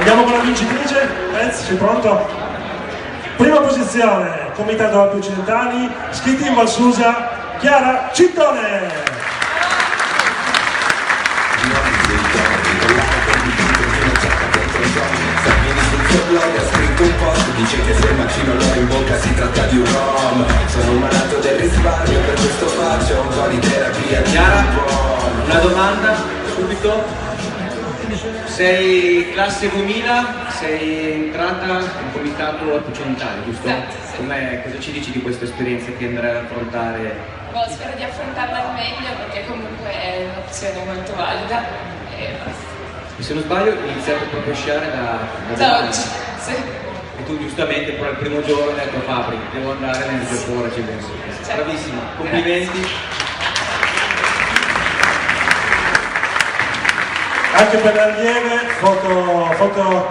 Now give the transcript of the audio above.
Andiamo con la vincitrice, Pez, sei pronto? Prima posizione, Comitato Alpi Occidentali, Ski Team Valsusa, Chiara Cittone. Ha scritto un post, dice che se il macino l'ho in bocca si tratta di un rom. Sono un malato del risparmio, per questo faccio un po' di terapia. Chiara, una domanda subito. Sei classe 2000, sei entrata in comitato Alpi Occidentali, giusto? Esatto, sì. Cosa ci dici di questa esperienza che andrai ad affrontare? Spero di affrontarla al meglio perché comunque è un'opzione molto valida e basta. E se non sbaglio hai iniziato proprio a sciare da Da oggi, sì. E tu giustamente però il primo giorno hai detto Fabri, devo andare nel Giappone, ci penso. Certo. Bravissima, complimenti. Anche per l'allieve, foto